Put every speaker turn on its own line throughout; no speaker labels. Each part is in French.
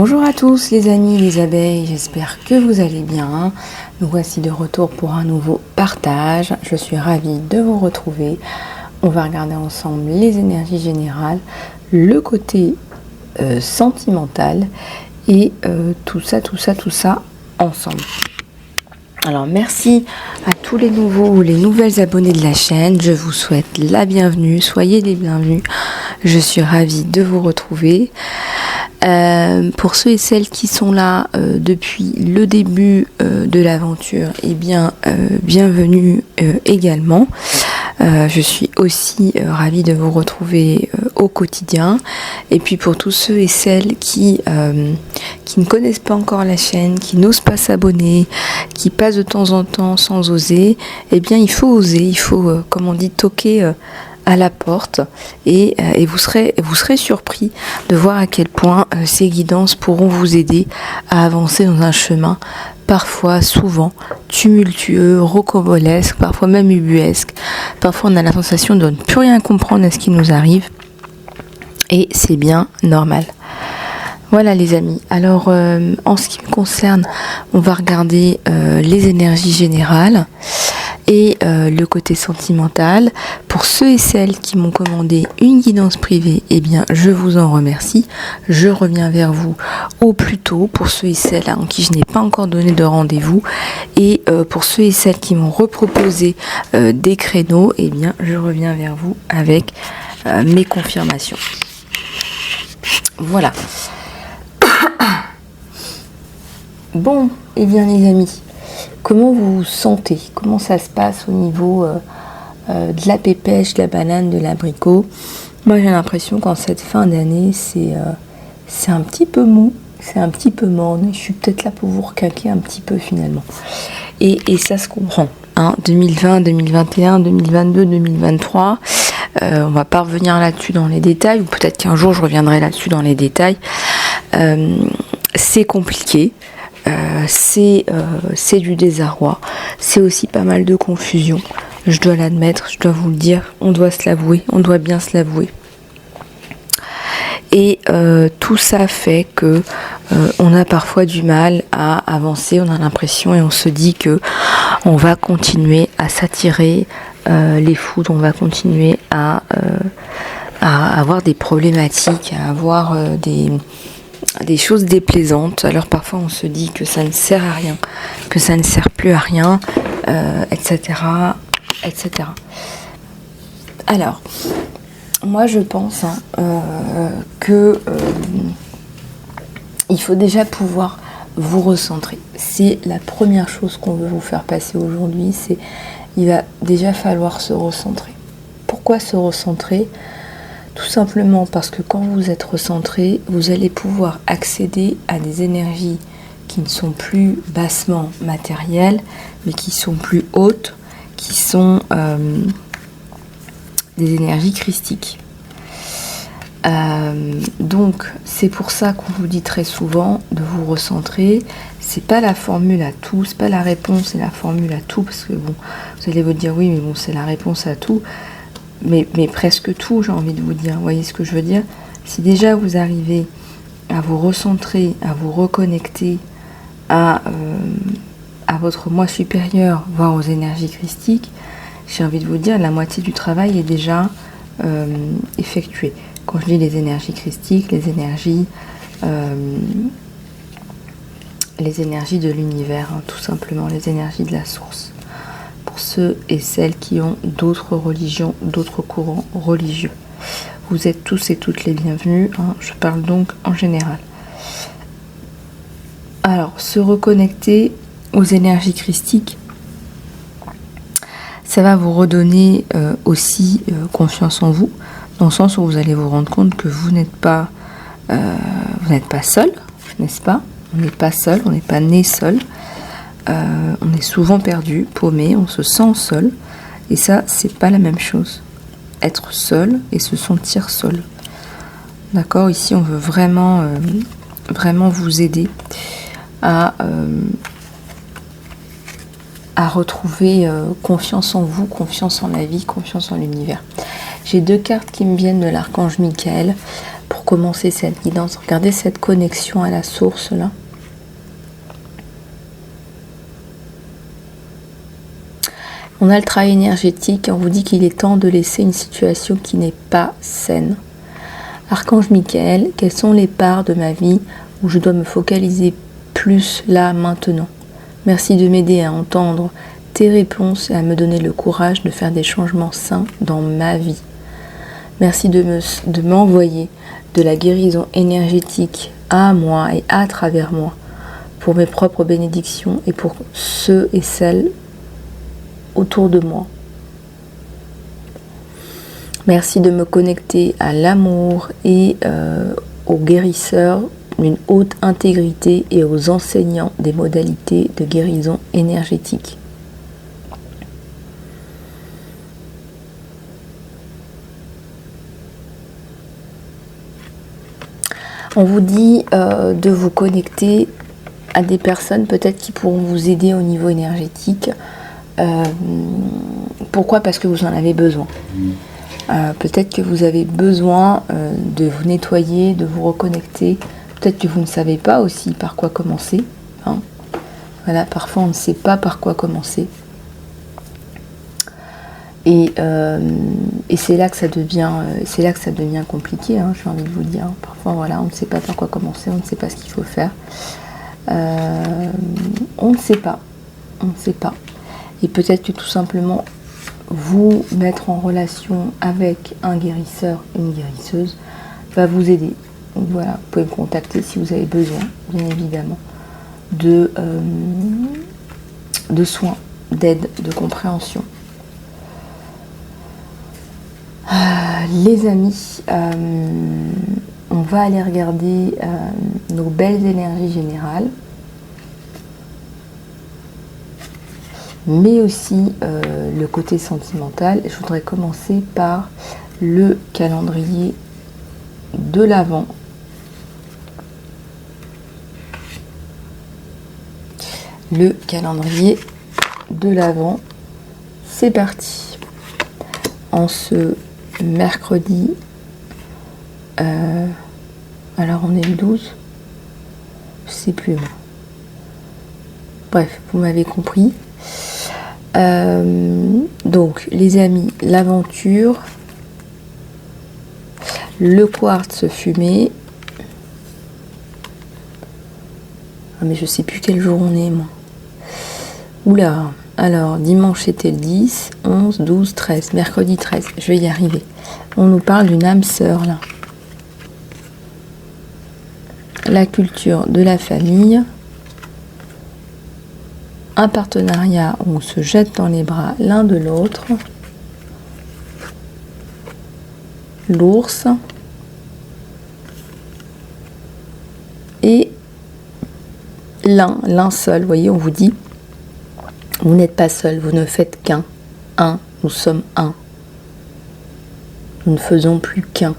Bonjour à tous les amis, les abeilles, j'espère que vous allez bien. Nous voici de retour pour un nouveau partage. Je suis ravie de vous retrouver. On va regarder ensemble les énergies générales, le côté sentimental et tout ça ensemble. Alors merci à tous les nouveaux ou les nouvelles abonnés de la chaîne. Je vous souhaite la bienvenue, soyez les bienvenus. Je suis ravie de vous retrouver. Pour ceux et celles qui sont là depuis le début de l'aventure, eh bien bienvenue également. Je suis aussi ravie de vous retrouver au quotidien. Et puis pour tous ceux et celles qui ne connaissent pas encore la chaîne, qui n'osent pas s'abonner, qui passent de temps en temps sans oser, eh bien il faut oser, il faut, comme on dit, toquer à la porte et vous serez surpris de voir à quel point ces guidances pourront vous aider à avancer dans un chemin parfois, souvent, tumultueux, rocambolesque, parfois même ubuesque. Parfois on a la sensation de ne plus rien comprendre à ce qui nous arrive et c'est bien normal. Voilà les amis, alors en ce qui me concerne, on va regarder les énergies générales et le côté sentimental. Pour ceux et celles qui m'ont commandé une guidance privée, eh bien je vous en remercie. Je reviens vers vous au plus tôt pour ceux et celles en qui je n'ai pas encore donné de rendez-vous. Et pour ceux et celles qui m'ont reproposé des créneaux, eh bien je reviens vers vous avec mes confirmations. Voilà. Bon, eh bien les amis, comment vous vous sentez? Comment ça se passe au niveau de la pépèche, de la banane, de l'abricot? Moi j'ai l'impression qu'en cette fin d'année, c'est un petit peu mou, c'est un petit peu morne. Je suis peut-être là pour vous requinquer un petit peu finalement. Et ça se comprend. 2020, 2021, 2022, 2023. On va pas revenir là-dessus dans les détails, ou peut-être qu'un jour je reviendrai là-dessus dans les détails. C'est compliqué. C'est du désarroi, c'est aussi pas mal de confusion, je dois l'admettre, je dois vous le dire, on doit se l'avouer, on doit bien se l'avouer. Et tout ça fait que on a parfois du mal à avancer, on a l'impression et on se dit que on va continuer à s'attirer les foudres, on va continuer à avoir des problématiques, à avoir des choses déplaisantes. Alors parfois on se dit que ça ne sert à rien, que ça ne sert plus à rien, etc. Alors, moi je pense que il faut déjà pouvoir vous recentrer. C'est la première chose qu'on veut vous faire passer aujourd'hui, c'est il va déjà falloir se recentrer. Pourquoi se recentrer ? Tout simplement parce que quand vous êtes recentré, vous allez pouvoir accéder à des énergies qui ne sont plus bassement matérielles, mais qui sont plus hautes, qui sont des énergies christiques. Donc c'est pour ça qu'on vous dit très souvent de vous recentrer. C'est pas la formule à tout, c'est pas la réponse et la formule à tout, parce que bon, vous allez vous dire oui, mais bon, c'est la réponse à tout. Mais presque tout, j'ai envie de vous dire. Vous voyez ce que je veux dire? Si déjà vous arrivez à vous recentrer, à vous reconnecter à votre moi supérieur, voire aux énergies christiques, j'ai envie de vous dire, la moitié du travail est déjà effectué. Quand je dis les énergies christiques, les énergies de l'univers, tout simplement, les énergies de la source. Ceux et celles qui ont d'autres religions, d'autres courants religieux. Vous êtes tous et toutes les bienvenus, je parle donc en général. Alors, se reconnecter aux énergies christiques, ça va vous redonner aussi confiance en vous, dans le sens où vous allez vous rendre compte que vous n'êtes pas seul, n'est-ce pas? On n'est pas seul, on n'est pas né seul. On est souvent perdu, paumé, on se sent seul, et ça c'est pas la même chose. Être seul et se sentir seul. D'accord, ici on veut vraiment vous aider à retrouver confiance en vous, confiance en la vie, confiance en l'univers. J'ai deux cartes qui me viennent de l'archange Michael pour commencer cette guidance. Regardez cette connexion à la source là. On a le travail énergétique, on vous dit qu'il est temps de laisser une situation qui n'est pas saine. Archange Michael, quelles sont les parts de ma vie où je dois me focaliser plus là, maintenant? Merci de m'aider à entendre tes réponses et à me donner le courage de faire des changements sains dans ma vie. Merci de m'envoyer de la guérison énergétique à moi et à travers moi pour mes propres bénédictions et pour ceux et celles autour de moi. Merci de me connecter à l'amour et aux guérisseurs d'une haute intégrité et aux enseignants des modalités de guérison énergétique. On vous dit de vous connecter à des personnes peut-être qui pourront vous aider au niveau énergétique. Pourquoi? Parce que vous en avez besoin. Peut-être que vous avez besoin de vous nettoyer, de vous reconnecter. Peut-être que vous ne savez pas aussi par quoi commencer. Hein. Voilà, parfois on ne sait pas par quoi commencer. Et c'est là que ça devient, compliqué. Hein, j'ai envie de vous dire. Parfois, voilà, on ne sait pas par quoi commencer, on ne sait pas ce qu'il faut faire. On ne sait pas. Et peut-être que tout simplement, vous mettre en relation avec un guérisseur, une guérisseuse, va vous aider. Donc voilà, vous pouvez me contacter si vous avez besoin, bien évidemment, de soins, d'aide, de compréhension. Les amis, on va aller regarder nos belles énergies générales. Mais aussi le côté sentimental. Je voudrais commencer par le calendrier de l'Avent. Le calendrier de l'Avent, c'est parti. En ce mercredi, alors on est le 12, je sais plus moi. Bref, vous m'avez compris. Donc les amis, l'aventure, le quartz fumé. Ah mais je sais plus quel jour on est moi. Oula, alors dimanche c'était le 10, 11, 12, 13, mercredi 13, je vais y arriver. On nous parle d'une âme sœur là. La culture de la famille. Un partenariat où on se jette dans les bras l'un de l'autre. L'ours. Et l'un seul. Vous voyez, on vous dit, vous n'êtes pas seul, vous ne faites qu'un. Un, nous sommes un. Nous ne faisons plus qu'un.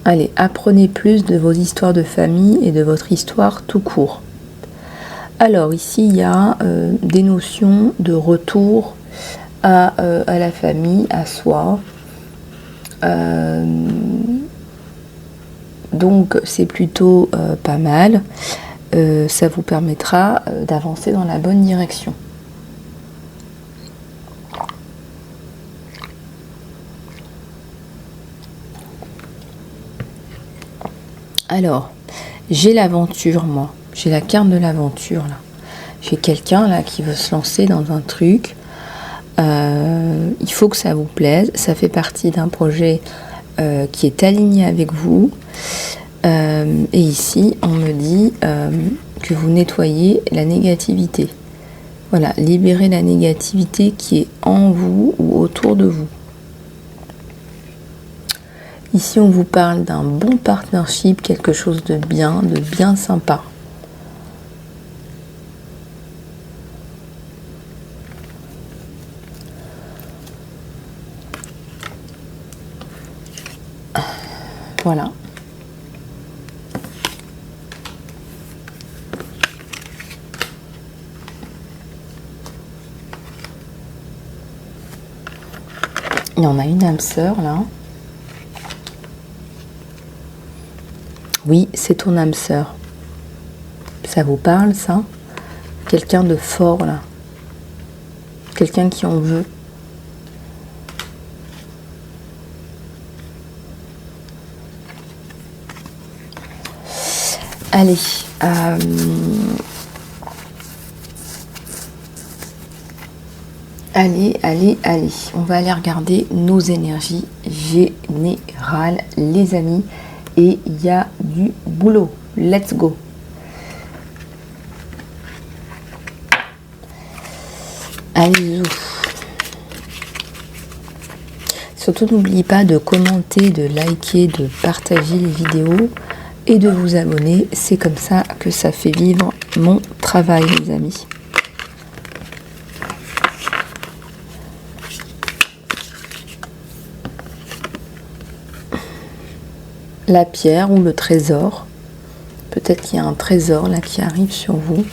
Allez, apprenez plus de vos histoires de famille et de votre histoire tout court. Alors ici, il y a des notions de retour à la famille, à soi. Donc c'est plutôt pas mal. Ça vous permettra d'avancer dans la bonne direction. Alors, j'ai l'aventure, moi. J'ai la carte de l'aventure, là. J'ai quelqu'un, là, qui veut se lancer dans un truc. Il faut que ça vous plaise. Ça fait partie d'un projet qui est aligné avec vous. Et ici, on me dit que vous nettoyez la négativité. Voilà, libérez la négativité qui est en vous ou autour de vous. Ici, on vous parle d'un bon partnership, quelque chose de bien sympa. Voilà. on a une âme sœur là. Oui, c'est ton âme sœur. Ça vous parle ça? Quelqu'un de fort là. Quelqu'un qui en veut. Allez. Allez. On va aller regarder nos énergies générales, les amis. Et il y a du boulot. Let's go. Allez, surtout n'oubliez pas de commenter, de liker, de partager les vidéos et de vous abonner. C'est comme ça que ça fait vivre mon travail, les amis. La pierre ou le trésor. Peut-être qu'il y a un trésor là qui arrive sur vous.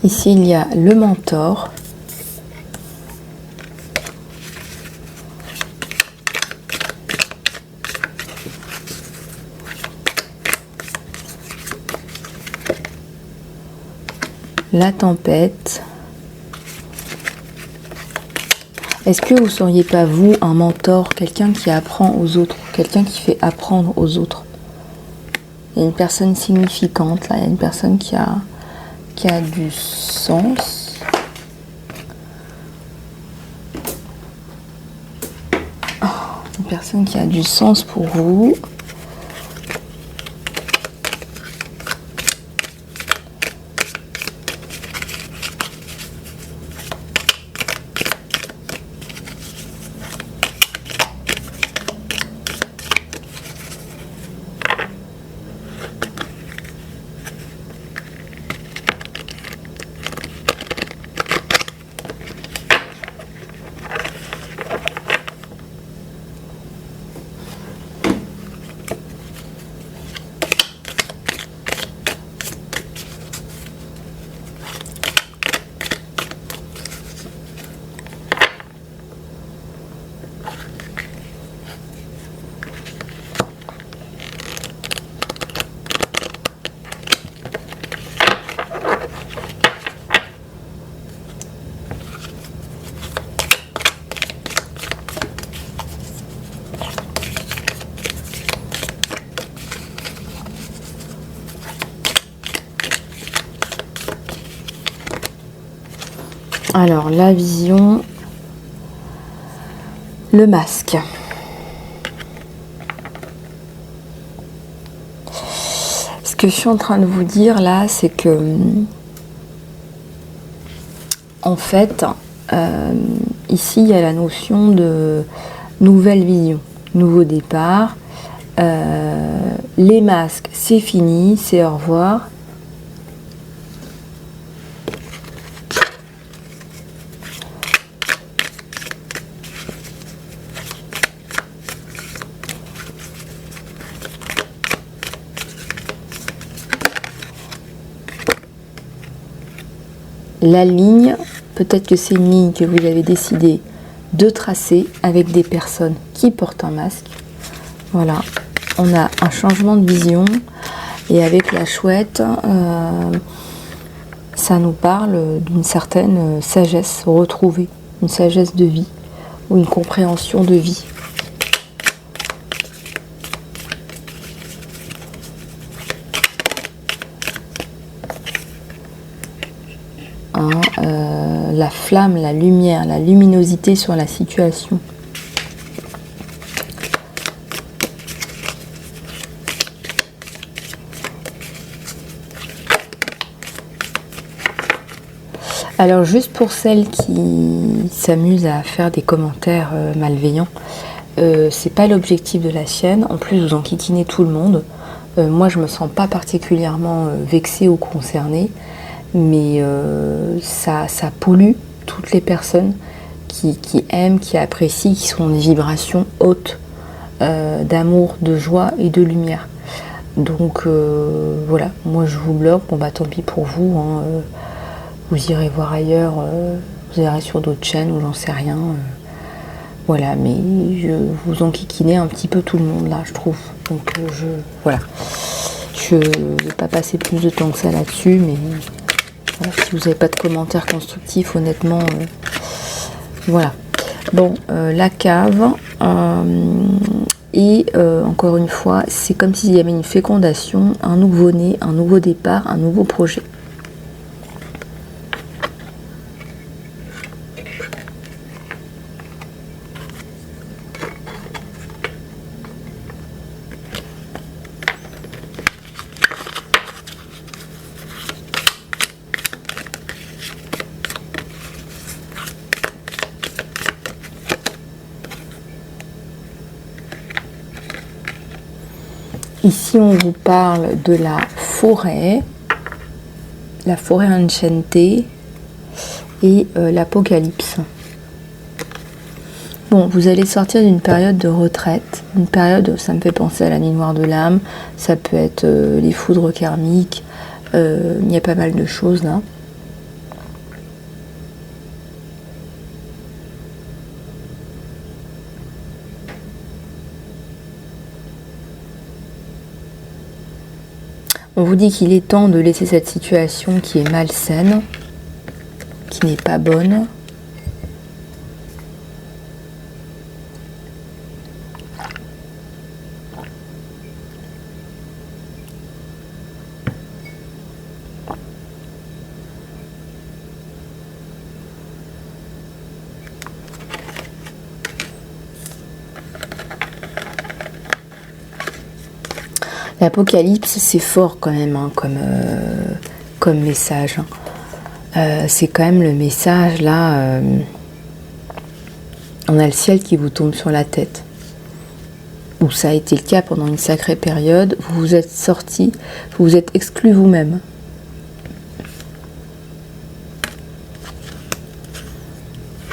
Ici, il y a le mentor. La tempête. Est-ce que vous ne seriez pas, vous, un mentor, quelqu'un qui apprend aux autres, quelqu'un qui fait apprendre aux autres? Il y a une personne significante, là, il y a une personne qui a du sens. Une personne qui a du sens pour vous. Alors, la vision, le masque. Ce que je suis en train de vous dire là, c'est que, en fait, ici, il y a la notion de nouvelle vision, nouveau départ. Les masques, c'est fini, c'est au revoir. La ligne, peut-être que c'est une ligne que vous avez décidé de tracer avec des personnes qui portent un masque. Voilà, on a un changement de vision et avec la chouette, ça nous parle d'une certaine sagesse retrouvée, une sagesse de vie ou une compréhension de vie. La flamme, la lumière, la luminosité sur la situation. Alors juste pour celles qui s'amusent à faire des commentaires malveillants, C'est pas l'objectif de la chienne. En plus, vous enquiquinez tout le monde. Moi, je me sens pas particulièrement vexée ou concernée, mais ça pollue toutes les personnes qui aiment, qui apprécient, qui sont des vibrations hautes d'amour, de joie et de lumière. Donc voilà, moi je vous bloque. Bon bah tant pis pour vous, hein, vous irez voir ailleurs, vous irez sur d'autres chaînes ou j'en sais rien. Voilà, mais je vous enquiquinez un petit peu tout le monde là, je trouve. Donc voilà, je vais pas passer plus de temps que ça là-dessus, mais voilà, si vous n'avez pas de commentaires constructifs, honnêtement, voilà. Bon, la cave, et encore une fois, c'est comme s'il y avait une fécondation, un nouveau-né, un nouveau départ, un nouveau projet. Ici, on vous parle de la forêt enchantée et l'apocalypse. Bon, vous allez sortir d'une période de retraite, une période, ça me fait penser à la nuit noire de l'âme, ça peut être les foudres karmiques, il y a pas mal de choses là. On vous dit qu'il est temps de laisser cette situation qui est malsaine, qui n'est pas bonne. L'Apocalypse, c'est fort quand même, hein, comme message. C'est quand même le message, là, on a le ciel qui vous tombe sur la tête. Ou ça a été le cas pendant une sacrée période, vous vous êtes sorti, vous vous êtes exclu vous-même.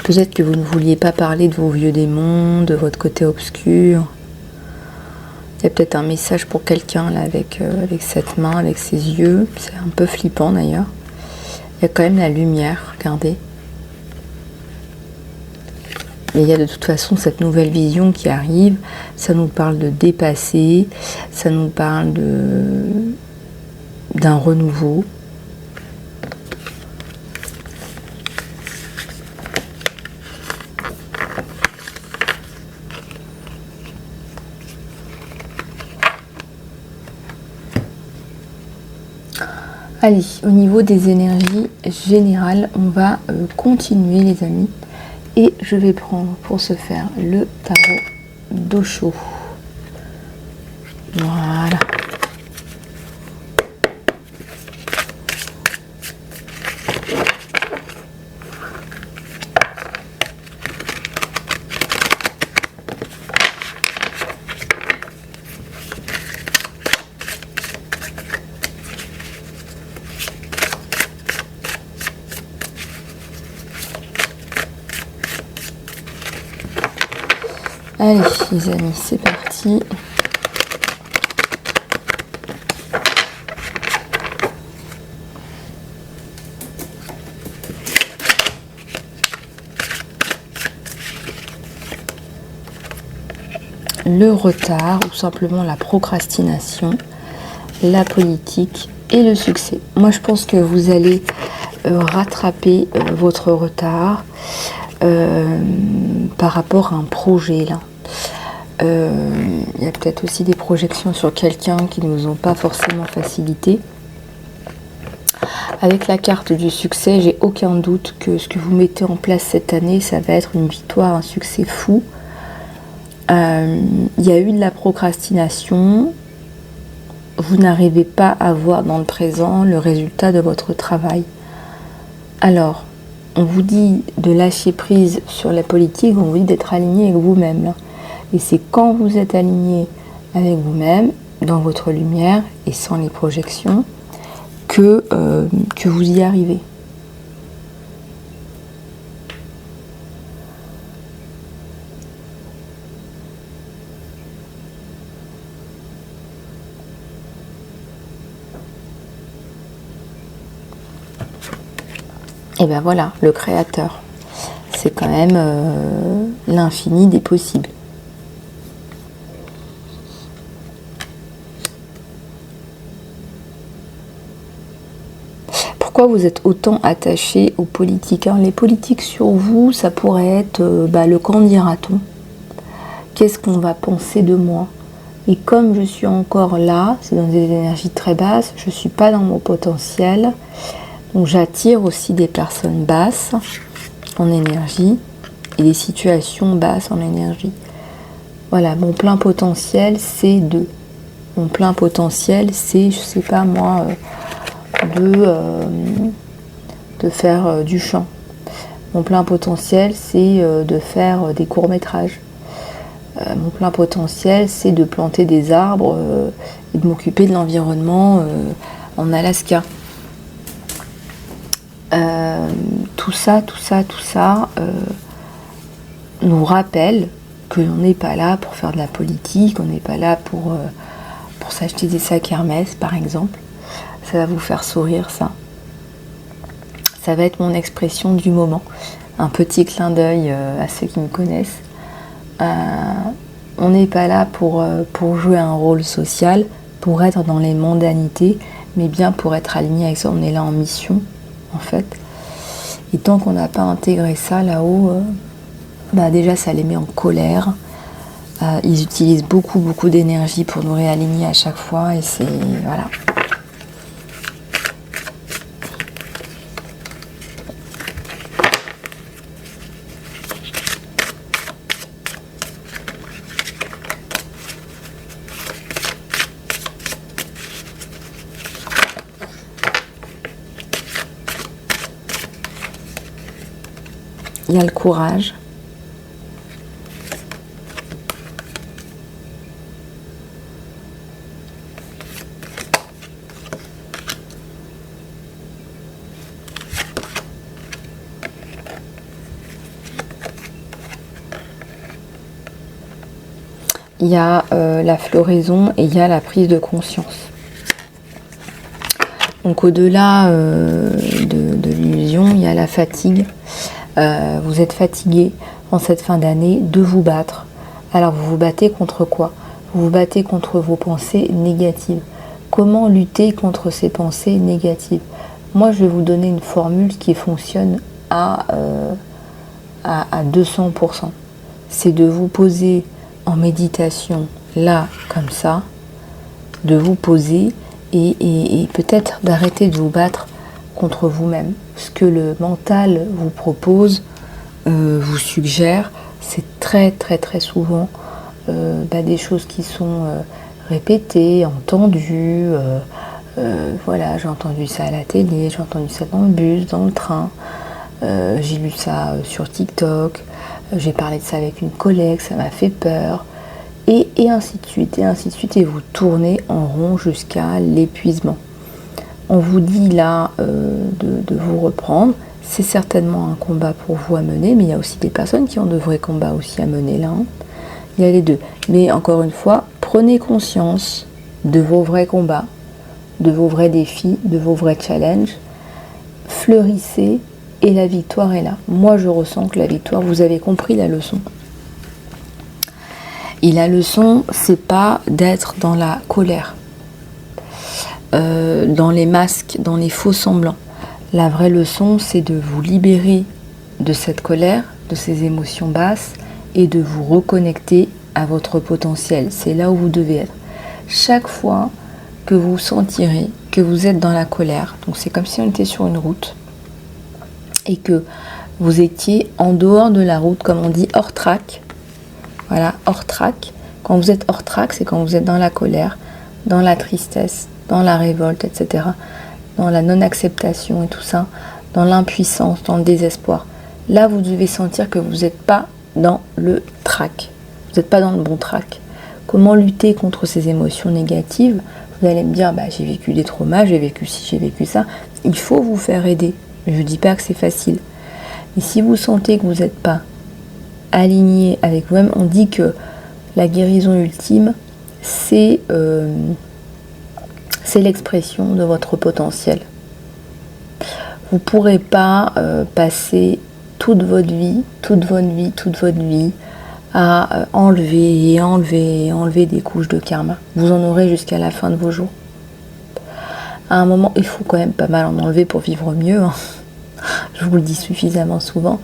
Peut-être que vous ne vouliez pas parler de vos vieux démons, de votre côté obscur. Il y a peut-être un message pour quelqu'un là avec cette main, avec ses yeux. C'est un peu flippant d'ailleurs. Il y a quand même la lumière, regardez. Et il y a de toute façon cette nouvelle vision qui arrive. Ça nous parle de dépasser, ça nous parle d'un renouveau. Allez, au niveau des énergies générales, on va continuer les amis. Et je vais prendre pour ce faire le tarot d'Osho. Voilà. Allez les amis, c'est parti. Le retard ou simplement la procrastination, la politique et le succès. Moi je pense que vous allez rattraper votre retard par rapport à un projet là. Il y a peut-être aussi des projections sur quelqu'un qui ne vous ont pas forcément facilité. Avec la carte du succès, j'ai aucun doute que ce que vous mettez en place cette année, ça va être une victoire, un succès fou. Il y a eu de la procrastination. Vous n'arrivez pas à voir dans le présent le résultat de votre travail. Alors, on vous dit de lâcher prise sur la politique, on vous dit d'être aligné avec vous-même. Et c'est quand vous êtes aligné avec vous-même, dans votre lumière et sans les projections, que vous y arrivez. Et bien voilà, le créateur. C'est quand même l'infini des possibles. Pourquoi vous êtes autant attaché aux politiques? Alors, les politiques sur vous, ça pourrait être le qu'en dira-t-on? Qu'est-ce qu'on va penser de moi? Et comme je suis encore là, c'est dans des énergies très basses, je ne suis pas dans mon potentiel. Donc j'attire aussi des personnes basses en énergie et des situations basses en énergie. Voilà, mon plein potentiel, c'est mon plein potentiel, c'est, je sais pas moi, de faire du chant. Mon plein potentiel, c'est de faire des courts-métrages. Mon plein potentiel, c'est de planter des arbres et de m'occuper de l'environnement en Alaska. Tout ça nous rappelle que l'on n'est pas là pour faire de la politique, on n'est pas là pour s'acheter des sacs Hermès par exemple. Ça va vous faire sourire, ça. Ça va être mon expression du moment. Un petit clin d'œil à ceux qui me connaissent. On n'est pas là pour jouer un rôle social, pour être dans les mondanités, mais bien pour être aligné avec ça. On est là en mission, en fait. Et tant qu'on n'a pas intégré ça là-haut, déjà ça les met en colère. Ils utilisent beaucoup d'énergie pour nous réaligner à chaque fois, et c'est... voilà. Il y a le courage. Il y a la floraison et il y a la prise de conscience. Donc au-delà de l'illusion, il y a la fatigue. Vous êtes fatigué en cette fin d'année de vous battre. Alors vous vous battez contre quoi? Vous vous battez contre vos pensées négatives. Comment lutter contre ces pensées négatives? Moi, je vais vous donner une formule qui fonctionne à 200%. C'est de vous poser en méditation, là, comme ça, de vous poser et peut-être d'arrêter de vous battre contre vous-même. Ce que le mental vous propose, vous suggère, c'est très souvent des choses qui sont répétées, entendues. Voilà, j'ai entendu ça à la télé, j'ai entendu ça dans le bus, dans le train, j'ai lu ça sur TikTok, j'ai parlé de ça avec une collègue, ça m'a fait peur, et ainsi de suite, et vous tournez en rond jusqu'à l'épuisement. On vous dit là de vous reprendre. C'est certainement un combat pour vous à mener, mais il y a aussi des personnes qui ont de vrais combats aussi à mener là. Il y a les deux. Mais encore une fois, prenez conscience de vos vrais combats, de vos vrais défis, de vos vrais challenges. Fleurissez et la victoire est là. Moi, je ressens que la victoire, vous avez compris la leçon. Et la leçon, c'est pas d'être dans la colère. Dans les masques, dans les faux semblants. La vraie leçon, c'est de vous libérer de cette colère, de ces émotions basses et de vous reconnecter à votre potentiel. C'est là où vous devez être. Chaque fois que vous sentirez que vous êtes dans la colère, donc c'est comme si on était sur une route et que vous étiez en dehors de la route, comme on dit, hors track. Voilà, hors track. Quand vous êtes hors track, c'est quand vous êtes dans la colère, dans la tristesse, dans la révolte, etc., dans la non-acceptation et tout ça, dans l'impuissance, dans le désespoir. Là, vous devez sentir que vous n'êtes pas dans le track. Vous n'êtes pas dans le bon track. Comment lutter contre ces émotions négatives? Vous allez me dire, bah, j'ai vécu des traumas, j'ai vécu ci, j'ai vécu ça. Il faut vous faire aider. Je ne dis pas que c'est facile. Mais si vous sentez que vous n'êtes pas aligné avec vous-même, on dit que la guérison ultime, c'est l'expression de votre potentiel. Vous ne pourrez pas passer toute votre vie à enlever des couches de karma. Vous en aurez jusqu'à la fin de vos jours. À un moment, il faut quand même pas mal en enlever pour vivre mieux. Hein. Je vous le dis suffisamment souvent.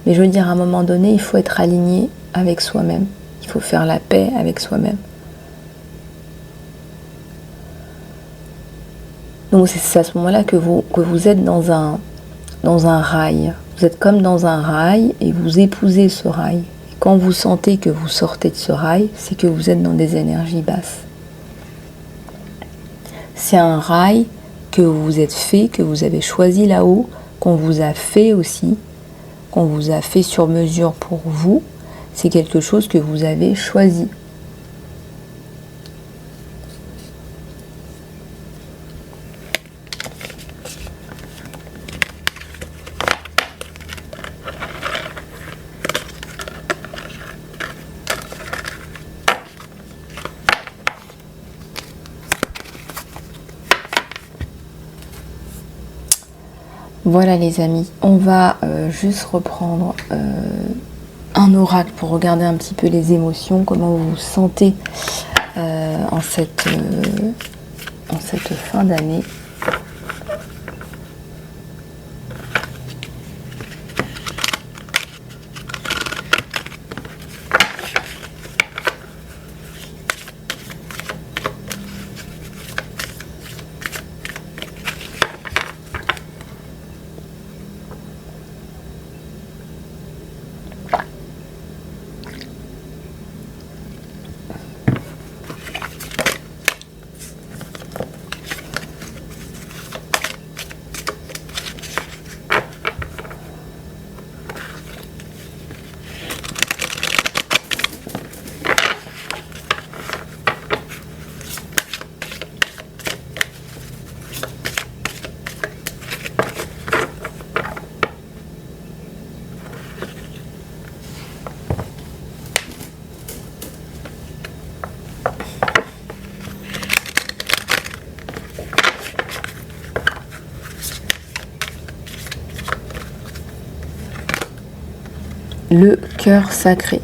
Mais je veux dire, à un moment donné, il faut être aligné avec soi-même. Il faut faire la paix avec soi-même. Donc c'est à ce moment-là que vous êtes dans un rail. Vous êtes comme dans un rail et vous épousez ce rail. Et quand vous sentez que vous sortez de ce rail, c'est que vous êtes dans des énergies basses. C'est un rail que vous vous êtes fait, que vous avez choisi là-haut, qu'on vous a fait aussi, qu'on vous a fait sur mesure pour vous. C'est quelque chose que vous avez choisi. Voilà les amis, on va juste reprendre un oracle pour regarder un petit peu les émotions, comment vous vous sentez en cette fin d'année. Le cœur sacré,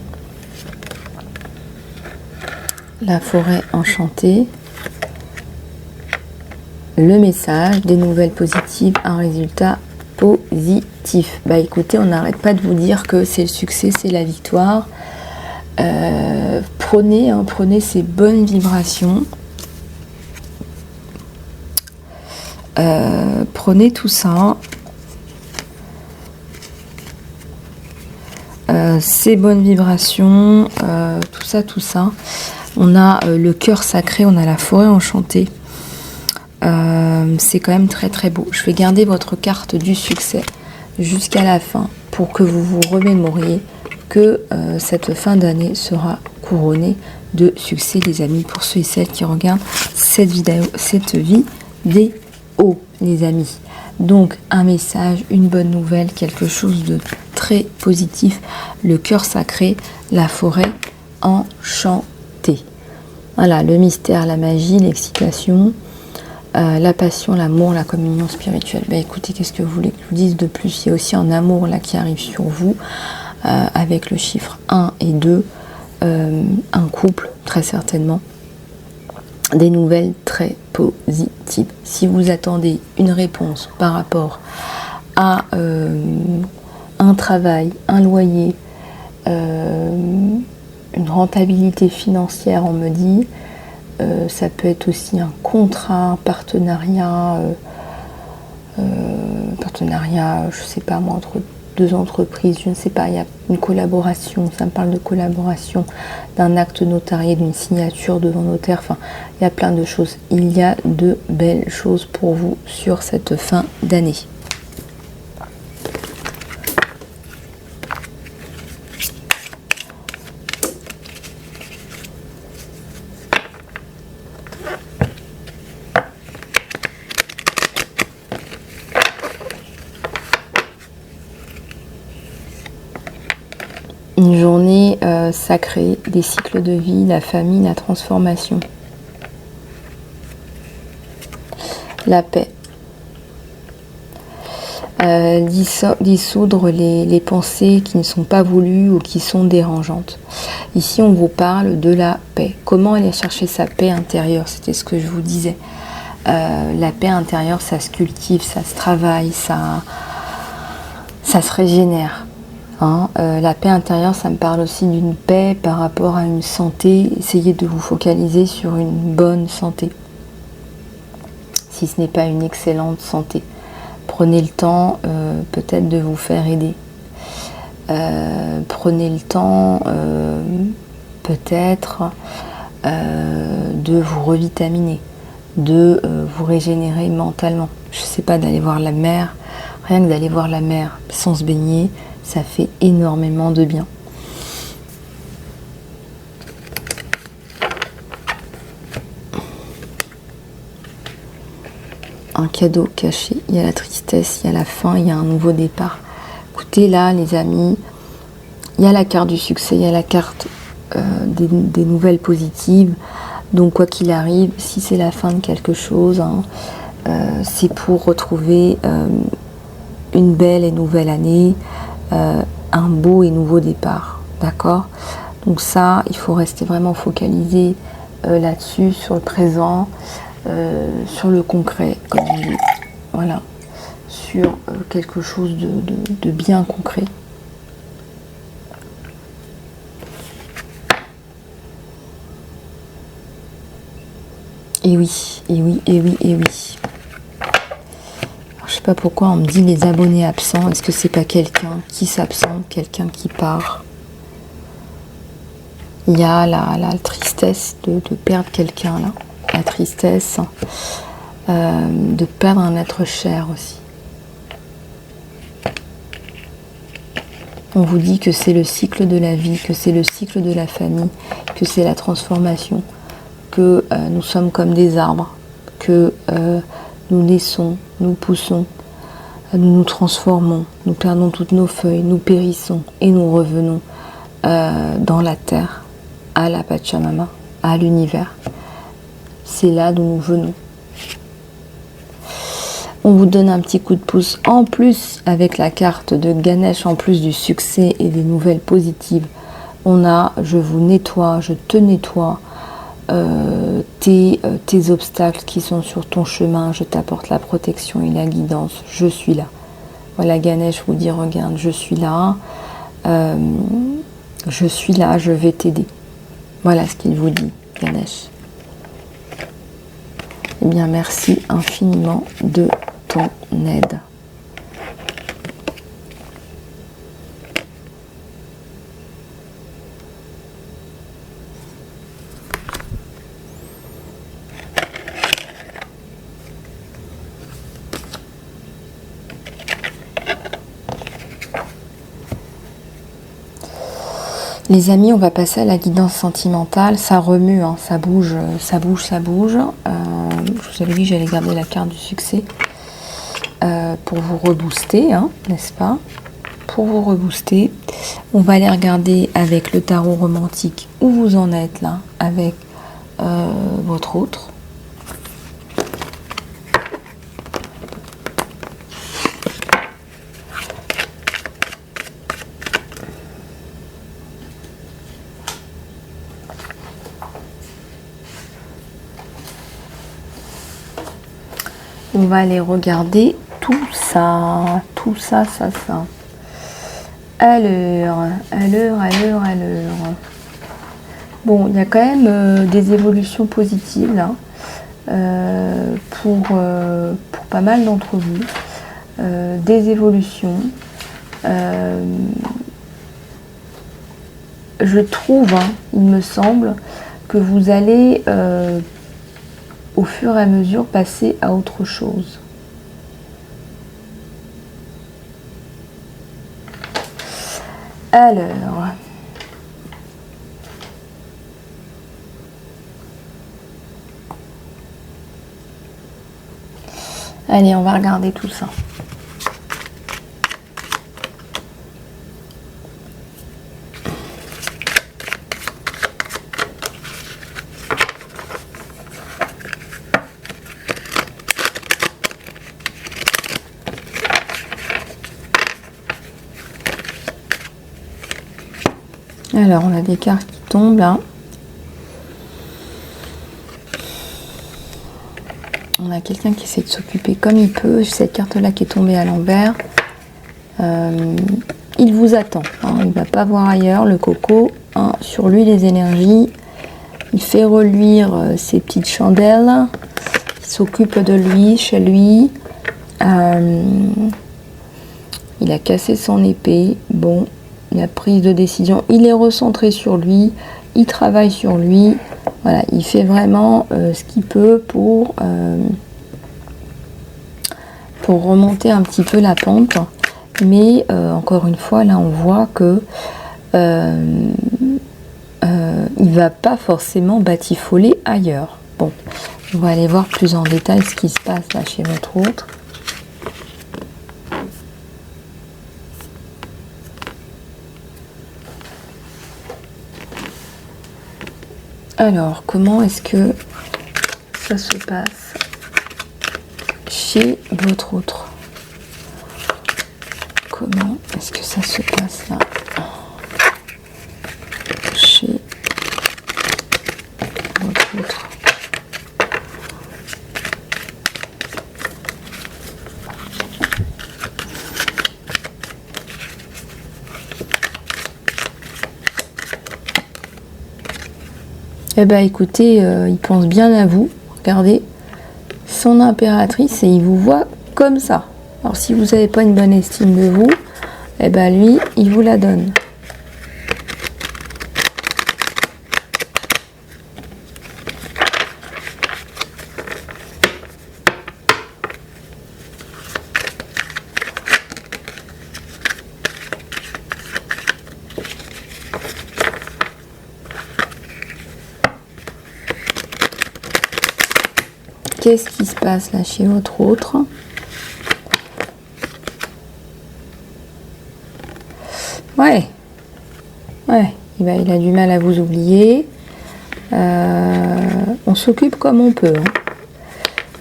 la forêt enchantée, le message, des nouvelles positives, un résultat positif. Bah écoutez, on n'arrête pas de vous dire que c'est le succès, c'est la victoire. Prenez ces bonnes vibrations. Prenez tout ça. Ces bonnes vibrations, tout ça. On a le cœur sacré, on a la forêt enchantée. C'est quand même très très beau. Je vais garder votre carte du succès jusqu'à la fin pour que vous vous remémoriez que cette fin d'année sera couronnée de succès, les amis, pour ceux et celles qui regardent cette vidéo, les amis. Donc un message, une bonne nouvelle, quelque chose de très positif, le cœur sacré, la forêt enchantée. Voilà, le mystère, la magie, l'excitation, la passion, l'amour, la communion spirituelle. Bah écoutez, qu'est-ce que vous voulez que je vous dise de plus? Il y a aussi un amour là qui arrive sur vous, avec le chiffre 1 et 2, un couple très certainement. Des nouvelles très positives. Si vous attendez une réponse par rapport à un travail, un loyer, une rentabilité financière, on me dit, ça peut être aussi un contrat, un partenariat, je sais pas moi, entre deux entreprises, je ne sais pas, il y a une collaboration, ça me parle de collaboration, d'un acte notarié, d'une signature devant notaire, enfin, il y a plein de choses. Il y a de belles choses pour vous sur cette fin d'année. Une journée sacrée, des cycles de vie, la famille, la transformation. La paix. Dissoudre les pensées qui ne sont pas voulues ou qui sont dérangeantes. Ici, on vous parle de la paix. Comment aller chercher sa paix intérieure? C'était ce que je vous disais. La paix intérieure, ça se cultive, ça se travaille, ça se régénère. Hein. La paix intérieure, ça me parle aussi d'une paix par rapport à une santé. Essayez de vous focaliser sur une bonne santé, si ce n'est pas une excellente santé. Prenez le temps peut-être de vous faire aider. Prenez le temps peut-être de vous revitaminer, de vous régénérer mentalement. Je ne sais pas, d'aller voir la mer. Rien que d'aller voir la mer sans se baigner, ça fait énormément de bien. Un cadeau caché, il y a la tristesse, il y a la faim, il y a un nouveau départ. Écoutez, là, les amis, il y a la carte du succès, il y a la carte des nouvelles positives. Donc, quoi qu'il arrive, si c'est la fin de quelque chose, hein, c'est pour retrouver une belle et nouvelle année, un beau et nouveau départ. D'accord? Donc ça, il faut rester vraiment focalisé là-dessus, sur le présent, sur le concret, comme on dit. Voilà. Sur quelque chose de bien concret. Et oui, et oui, et oui, et oui. Alors, je sais pas pourquoi on me dit les abonnés absents. Est-ce que c'est pas quelqu'un qui s'absente, quelqu'un qui part? Il y a la tristesse de perdre quelqu'un là. La tristesse de perdre un être cher aussi. On vous dit que c'est le cycle de la vie, que c'est le cycle de la famille, que c'est la transformation, que nous sommes comme des arbres, que nous naissons, nous poussons, nous nous transformons, nous perdons toutes nos feuilles, nous périssons et nous revenons dans la terre, à la Pachamama, à l'univers. C'est là d'où nous venons. On vous donne un petit coup de pouce en plus avec la carte de Ganesh, en plus du succès et des nouvelles positives. On a, je vous nettoie, je te nettoie tes obstacles qui sont sur ton chemin, je t'apporte la protection et la guidance, je suis là. Voilà, Ganesh vous dit, regarde, je suis là, je vais t'aider. Voilà ce qu'il vous dit, Ganesh. Eh bien, merci infiniment de ton aide. Les amis, on va passer à la guidance sentimentale. Ça remue, hein, ça bouge, ça bouge, ça bouge. Je vous avais dit que j'allais garder la carte du succès pour vous rebooster, hein, n'est-ce pas? Pour vous rebooster, on va aller regarder avec le tarot romantique où vous en êtes là, avec votre autre. On va aller regarder tout ça. Alors. Bon, il y a quand même des évolutions positives là, pour pas mal d'entre vous. Des évolutions. Je trouve, hein, il me semble, que vous allez au fur et à mesure passer à autre chose. Alors, allez, on va regarder tout ça. Alors, on a des cartes qui tombent là. On a quelqu'un qui essaie de s'occuper comme il peut. Cette carte-là qui est tombée à l'envers. Il vous attend. Hein. Il ne va pas voir ailleurs, le coco. Hein. Sur lui, les énergies. Il fait reluire ses petites chandelles. Il s'occupe de lui, chez lui. Il a cassé son épée. Bon, la prise de décision. Il est recentré sur lui. Il travaille sur lui. Voilà, il fait vraiment ce qu'il peut pour remonter un petit peu la pente. Mais encore une fois, là, on voit que il va pas forcément batifoler ailleurs. Bon, on va aller voir plus en détail ce qui se passe là chez votre autre. Alors, comment est-ce que ça se passe chez votre autre? Comment est-ce que ça se passe là chez votre autre? Eh bien écoutez, il pense bien à vous. Regardez, son impératrice, et il vous voit comme ça. Alors si vous n'avez pas une bonne estime de vous, eh bien lui, il vous la donne. Qu'est-ce qui se passe là chez votre autre? Ouais, il a du mal à vous oublier. On s'occupe comme on peut. Hein.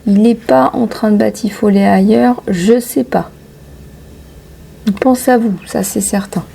Il n'est pas en train de batifoler ailleurs, je sais pas. Il pense à vous, ça c'est certain.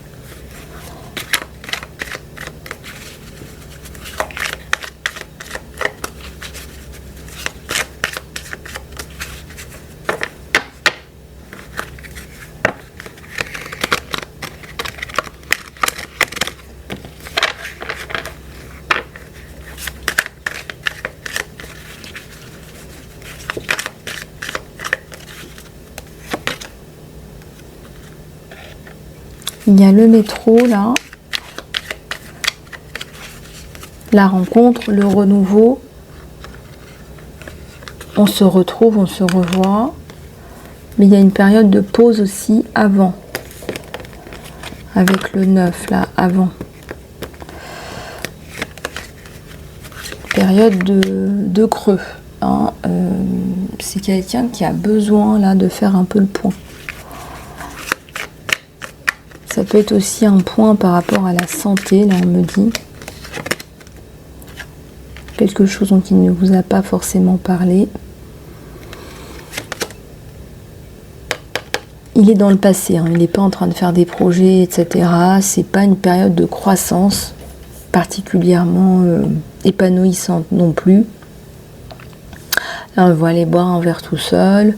Il y a le métro là, la rencontre, le renouveau, on se retrouve, on se revoit, mais il y a une période de pause aussi avant, avec le 9 là, avant. Période de creux, hein. C'est quelqu'un qui a besoin là de faire un peu le point. Ça peut être aussi un point par rapport à la santé, là on me dit. Quelque chose dont il ne vous a pas forcément parlé. Il est dans le passé, hein, il n'est pas en train de faire des projets, etc. C'est pas une période de croissance particulièrement épanouissante non plus. Là on le voit aller boire un verre tout seul.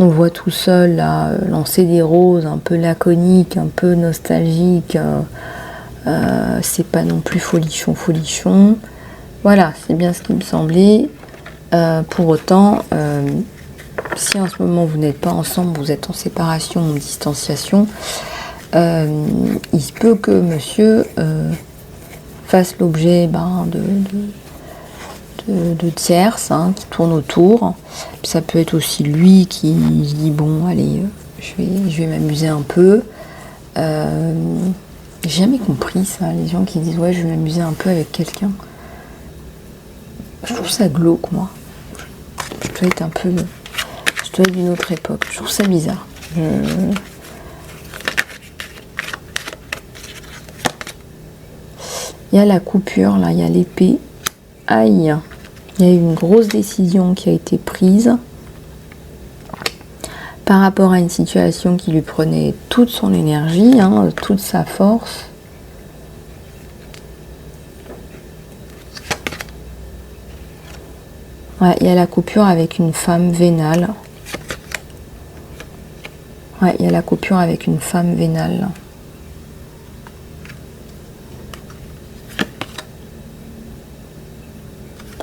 On le voit tout seul là, lancer des roses, un peu laconique, un peu nostalgique. C'est pas non plus folichon. Voilà, c'est bien ce qui me semblait. Pour autant, si en ce moment vous n'êtes pas ensemble, vous êtes en séparation ou en distanciation, il se peut que monsieur fasse l'objet de tierces qui tournent autour. Puis ça peut être aussi lui qui se dit bon allez je vais m'amuser un peu. J'ai jamais compris ça, les gens qui disent ouais je vais m'amuser un peu avec quelqu'un. Je trouve ça glauque moi. Je dois être d'une autre époque. Je trouve ça bizarre. Il y a la coupure là, il y a l'épée. Aïe. Il y a eu une grosse décision qui a été prise par rapport à une situation qui lui prenait toute son énergie, toute sa force. Ouais, il y a la coupure avec une femme vénale. Ouais, il y a la coupure avec une femme vénale.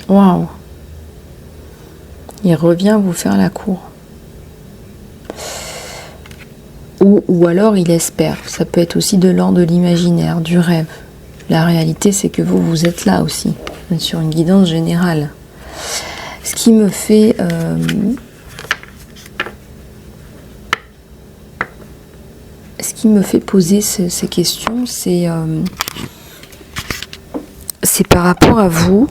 Waouh! Il revient vous faire la cour. Ou alors il espère. Ça peut être aussi de l'ordre de l'imaginaire, du rêve. La réalité, c'est que vous êtes là aussi, sur une guidance générale. Ce qui me fait... ce qui me fait poser ces questions, c'est par rapport à vous.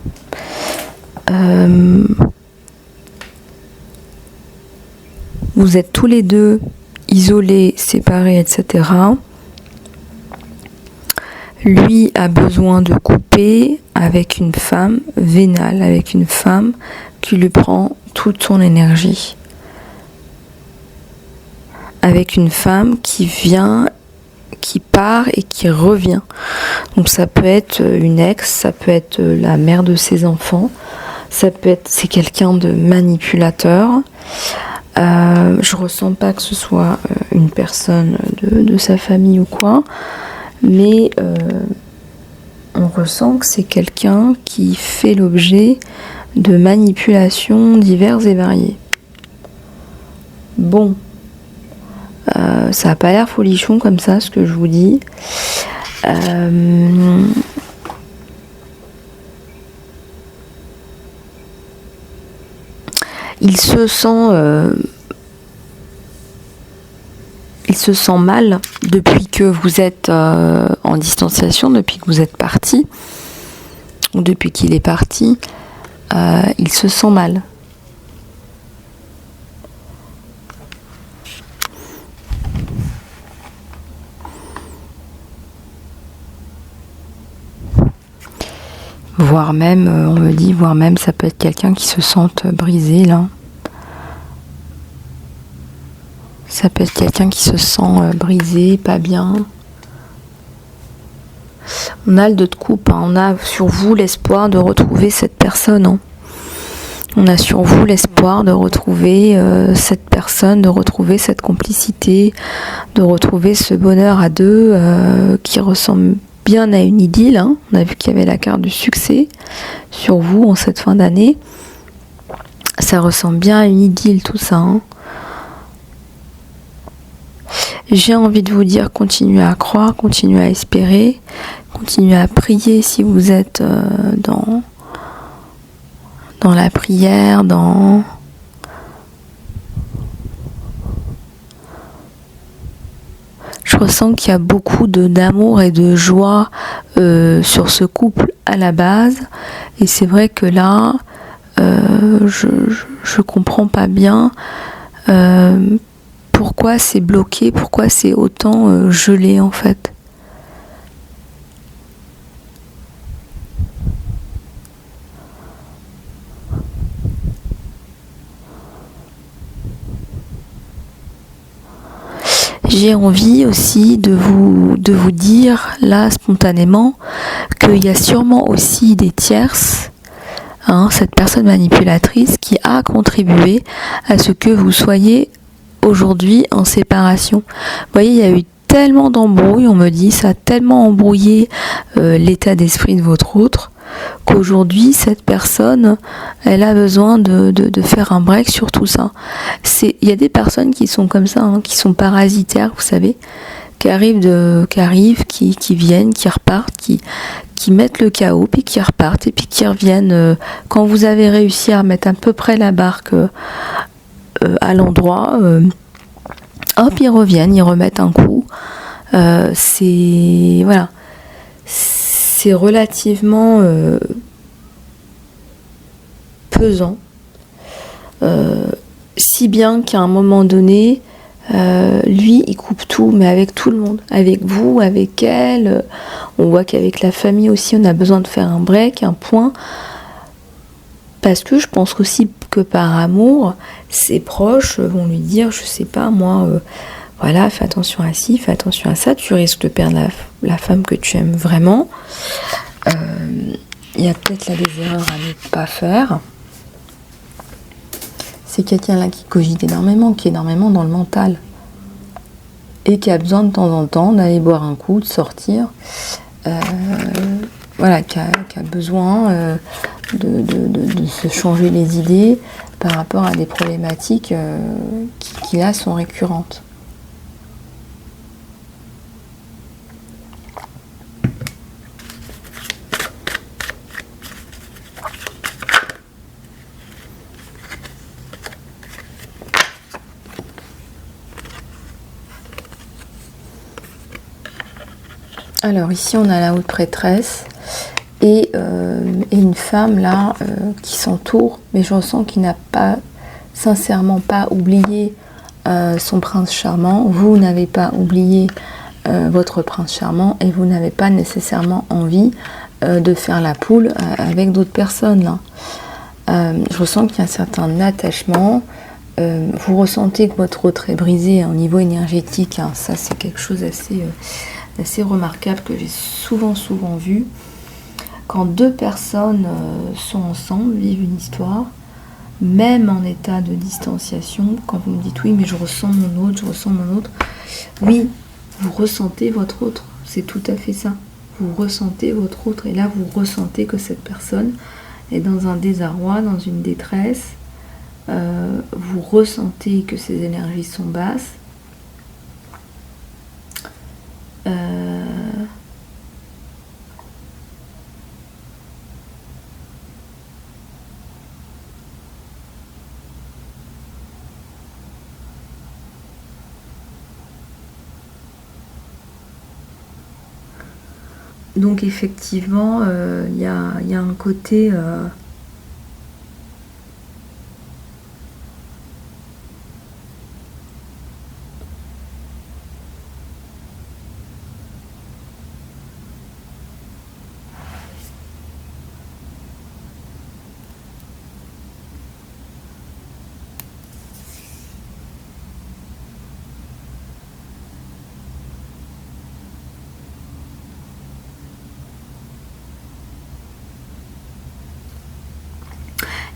Vous êtes tous les deux isolés, séparés, etc. Lui a besoin de couper avec une femme vénale, avec une femme qui lui prend toute son énergie. Avec une femme qui vient, qui part et qui revient. Donc ça peut être une ex, ça peut être la mère de ses enfants, ça peut être, c'est quelqu'un de manipulateur. Je ressens pas que ce soit une personne de sa famille ou quoi, mais on ressent que c'est quelqu'un qui fait l'objet de manipulations diverses et variées. Bon, ça n'a pas l'air folichon comme ça, ce que je vous dis. Il se sent mal depuis que vous êtes en distanciation, depuis que vous êtes parti, ou depuis qu'il est parti. Il se sent mal. Voire même, on me dit, voire même ça peut être quelqu'un qui se sente brisé là. Ça peut être quelqu'un qui se sent brisé, pas bien. On a le 2 de coupe, hein. On a sur vous l'espoir de retrouver cette personne. Hein. On a sur vous l'espoir de retrouver cette personne, de retrouver cette complicité, de retrouver ce bonheur à deux qui ressemble bien à une idylle. Hein. On a vu qu'il y avait la carte du succès sur vous en cette fin d'année. Ça ressemble bien à une idylle tout ça. Hein. J'ai envie de vous dire, continuez à croire, continuez à espérer, continuez à prier si vous êtes dans la prière, dans... Je ressens qu'il y a beaucoup d'amour et de joie sur ce couple à la base. Et c'est vrai que là, je comprends pas bien pourquoi c'est bloqué, pourquoi c'est autant gelé en fait. J'ai envie aussi de vous dire là spontanément qu'il y a sûrement aussi des tierces, hein, cette personne manipulatrice qui a contribué à ce que vous soyez aujourd'hui en séparation. Vous voyez, il y a eu tellement d'embrouilles, on me dit, ça a tellement embrouillé l'état d'esprit de votre autre, qu'aujourd'hui, cette personne, elle a besoin de faire un break sur tout ça. Il y a des personnes qui sont comme ça, hein, qui sont parasitaires, vous savez, qui viennent, qui repartent, qui mettent le chaos, puis qui repartent, et puis qui reviennent. Quand vous avez réussi à mettre à peu près la barque à l'endroit, hop, ils reviennent, ils remettent un coup. Voilà. C'est relativement pesant, si bien qu'à un moment donné, lui il coupe tout, mais avec tout le monde, avec vous, avec elle. On voit qu'avec la famille aussi, on a besoin de faire un break, un point, parce que je pense aussi que par amour, ses proches vont lui dire, je sais pas moi, voilà, fais attention à ci, fais attention à ça, tu risques de perdre la femme que tu aimes vraiment. Il y a peut-être là des erreurs à ne pas faire. C'est quelqu'un là qui cogite énormément, qui est énormément dans le mental. Et qui a besoin de temps en temps d'aller boire un coup, de sortir. Voilà, qui a besoin de se changer les idées par rapport à des problématiques qui là sont récurrentes. Alors ici on a la haute prêtresse et une femme là qui s'entoure, mais je ressens qu'il n'a pas, sincèrement pas oublié son prince charmant. Vous n'avez pas oublié votre prince charmant et vous n'avez pas nécessairement envie de faire la poule avec d'autres personnes là. Je ressens qu'il y a un certain attachement. Vous ressentez que votre autre est brisé au niveau énergétique, hein. Ça c'est quelque chose assez remarquable que j'ai souvent vu. Quand deux personnes sont ensemble, vivent une histoire, même en état de distanciation, quand vous me dites oui mais je ressens mon autre, oui, vous ressentez votre autre, c'est tout à fait ça. Vous ressentez votre autre et là vous ressentez que cette personne est dans un désarroi, dans une détresse. Vous ressentez que ses énergies sont basses. Donc effectivement, y a un côté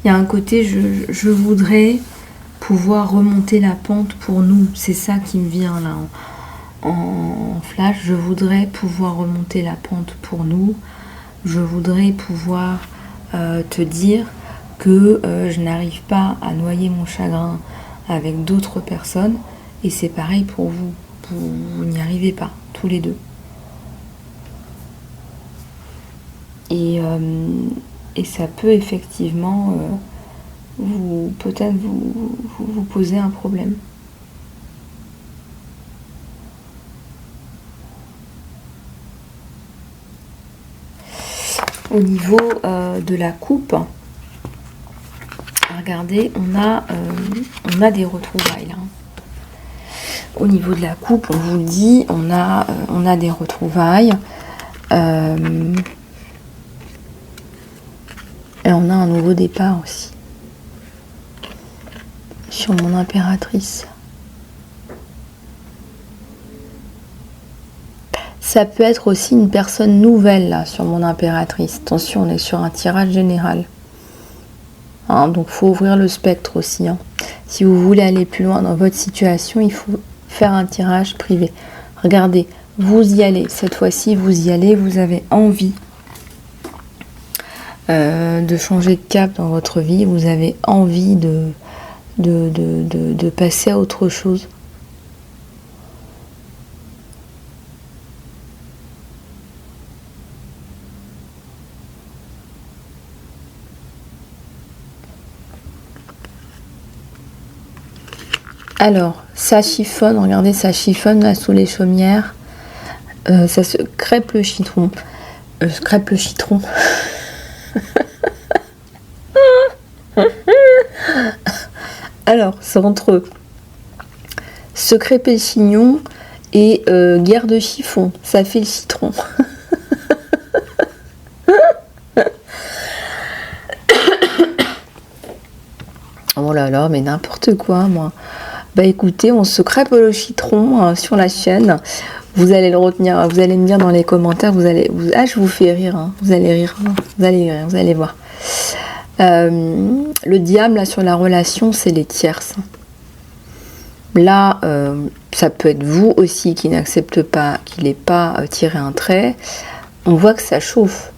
il y a un côté, je voudrais pouvoir remonter la pente pour nous. C'est ça qui me vient là en flash. Je voudrais pouvoir remonter la pente pour nous. Je voudrais pouvoir te dire que je n'arrive pas à noyer mon chagrin avec d'autres personnes. Et c'est pareil pour vous. Vous n'y arrivez pas, tous les deux. Et ça peut effectivement peut-être vous poser un problème. Au niveau de la coupe, regardez, on a des retrouvailles là. Au niveau de la coupe, on vous le dit, on a des retrouvailles. Et on a un nouveau départ aussi. Sur mon impératrice. Ça peut être aussi une personne nouvelle là sur mon impératrice. Attention, on est sur un tirage général. Hein, donc il faut ouvrir le spectre aussi. Hein. Si vous voulez aller plus loin dans votre situation, il faut faire un tirage privé. Regardez, vous y allez. Cette fois-ci, vous y allez. Vous avez envie de changer de cap dans votre vie, vous avez envie de passer à autre chose. Alors, ça chiffonne, regardez, ça chiffonne là sous les chaumières. Ça se crêpe le citron. Crêpe le citron. Alors, c'est entre secret péchignon et guerre de chiffon. Ça fait le citron. Oh là là, mais n'importe quoi, moi. Bah écoutez, on se crêpe le citron sur la chaîne. Vous allez le retenir, vous allez me dire dans les commentaires, je vous fais rire, hein. Vous allez rire, vous allez voir. Le diable, là, sur la relation, c'est les tierces. Là, ça peut être vous aussi qui n'accepte pas, qui n'ait pas tiré un trait. On voit que ça chauffe.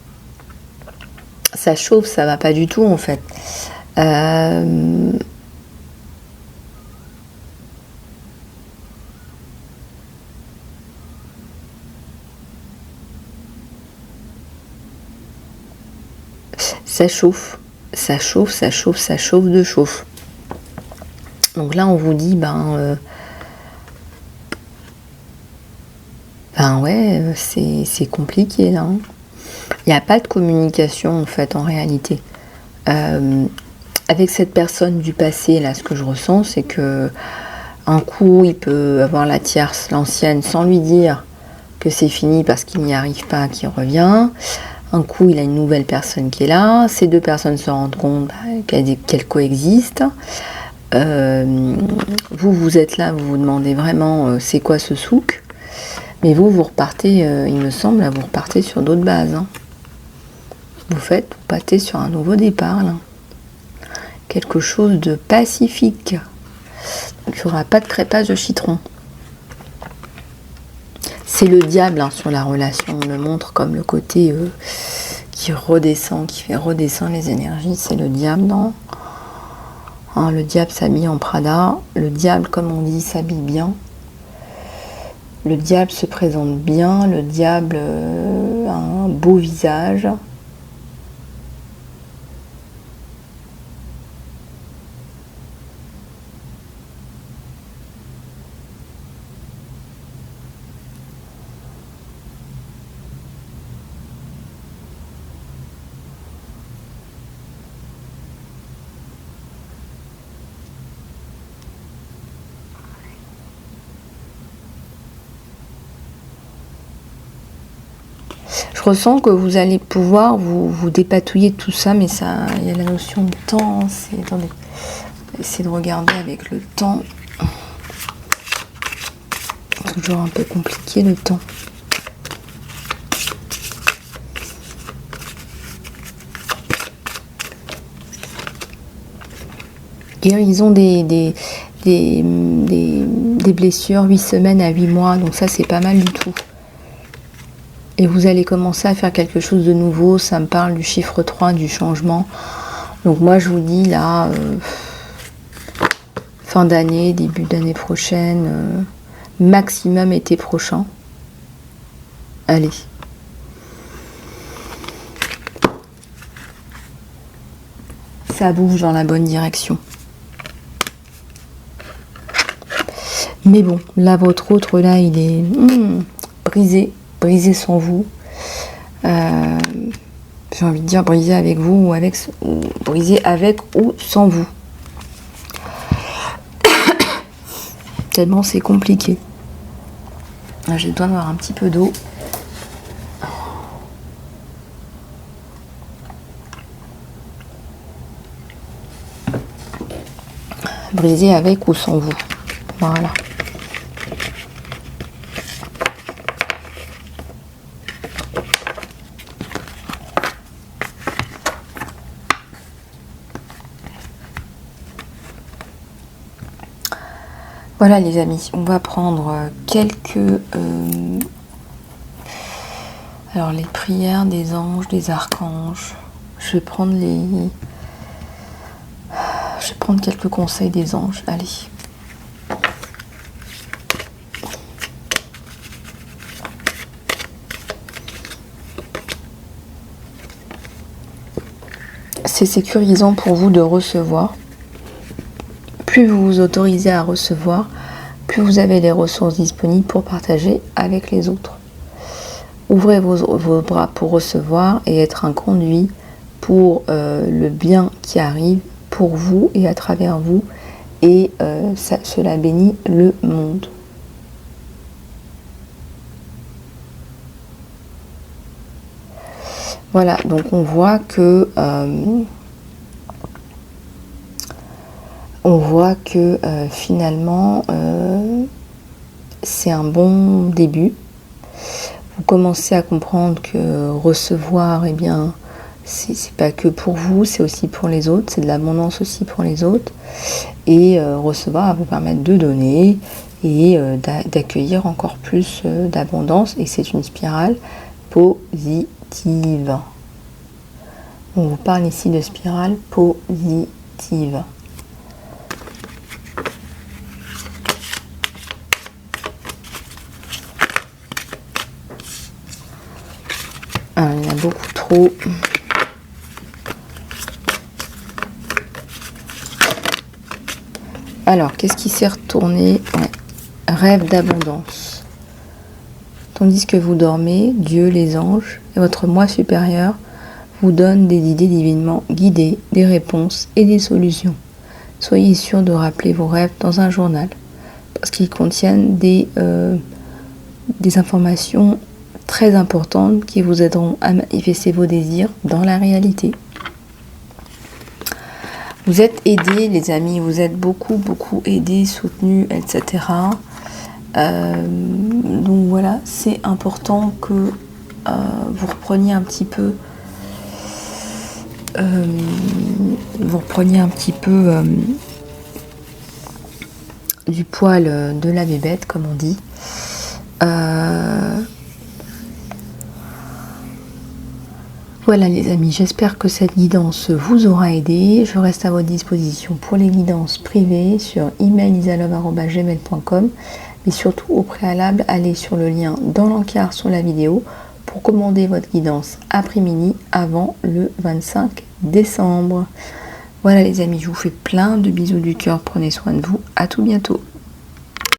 Ça chauffe, ça va pas du tout, en fait. Ça chauffe, ça chauffe, ça chauffe, ça chauffe de chauffe. Donc là, on vous dit, ben ouais, c'est compliqué là. Il n'y a pas de communication en fait, en réalité. Avec cette personne du passé, là, ce que je ressens, c'est que un coup, il peut avoir la tierce, l'ancienne, sans lui dire que c'est fini parce qu'il n'y arrive pas, qu'il revient. Un coup, il a une nouvelle personne qui est là. Ces deux personnes se rendent compte qu'elles coexistent. Vous êtes là, vous vous demandez vraiment c'est quoi ce souk. Mais vous repartez, il me semble, vous repartez sur d'autres bases. Hein. Vous partez sur un nouveau départ. Là. Quelque chose de pacifique. Il n'y aura pas de crépage de citron. C'est le diable hein, sur la relation. On le montre comme le côté qui redescend, qui fait redescendre les énergies. C'est le diable, non hein, le diable s'habille en Prada. Le diable, comme on dit, s'habille bien. Le diable se présente bien. Le diable a un beau visage. Je ressens que vous allez pouvoir vous dépatouiller de tout ça, mais ça, il y a la notion de temps. Attendez, essayez de regarder avec le temps. Toujours un peu compliqué le temps. Guérison des blessures 8 semaines à 8 mois, donc ça c'est pas mal du tout. Et vous allez commencer à faire quelque chose de nouveau, ça me parle du chiffre 3, du changement. Donc moi je vous dis là, fin d'année, début d'année prochaine, maximum été prochain. Allez. Ça bouge dans la bonne direction. Mais bon, là votre autre là il est brisé sans vous. J'ai envie de dire brisé avec vous ou brisé avec ou sans vous. Tellement c'est compliqué. J'ai besoin d'avoir un petit peu d'eau. Brisé avec ou sans vous. Voilà. Voilà les amis, on va prendre quelques... alors les prières des anges, des archanges. Je vais prendre quelques conseils des anges. Allez. C'est sécurisant pour vous de recevoir. Plus vous vous autorisez à recevoir, plus vous avez les ressources disponibles pour partager avec les autres. Ouvrez vos bras pour recevoir et être un conduit pour le bien qui arrive pour vous et à travers vous. Et cela bénit le monde. Voilà, donc on voit que finalement c'est un bon début. Vous commencez à comprendre que recevoir, eh bien, c'est pas que pour vous, c'est aussi pour les autres, c'est de l'abondance aussi pour les autres. Et recevoir va vous permettre de donner et d'accueillir encore plus d'abondance. Et c'est une spirale positive. On vous parle ici de spirale positive. Alors, il y en a beaucoup trop. Alors, qu'est-ce qui s'est retourné? Rêve d'abondance. Tandis que vous dormez, Dieu, les anges et votre moi supérieur vous donnent des idées divinement guidées, des réponses et des solutions. Soyez sûr de rappeler vos rêves dans un journal, parce qu'ils contiennent des informations très importantes qui vous aideront à manifester vos désirs dans la réalité. Vous êtes aidés, les amis, vous êtes beaucoup aidés, soutenus, etc. Donc voilà, c'est important que vous repreniez un petit peu du poil de la bébête, comme on dit. Voilà les amis, j'espère que cette guidance vous aura aidé. Je reste à votre disposition pour les guidances privées sur email.isalove@gmail.com. Mais surtout au préalable, allez sur le lien dans l'encart sur la vidéo pour commander votre guidance après-midi avant le 25 décembre. Voilà les amis, je vous fais plein de bisous du cœur, prenez soin de vous, à tout bientôt.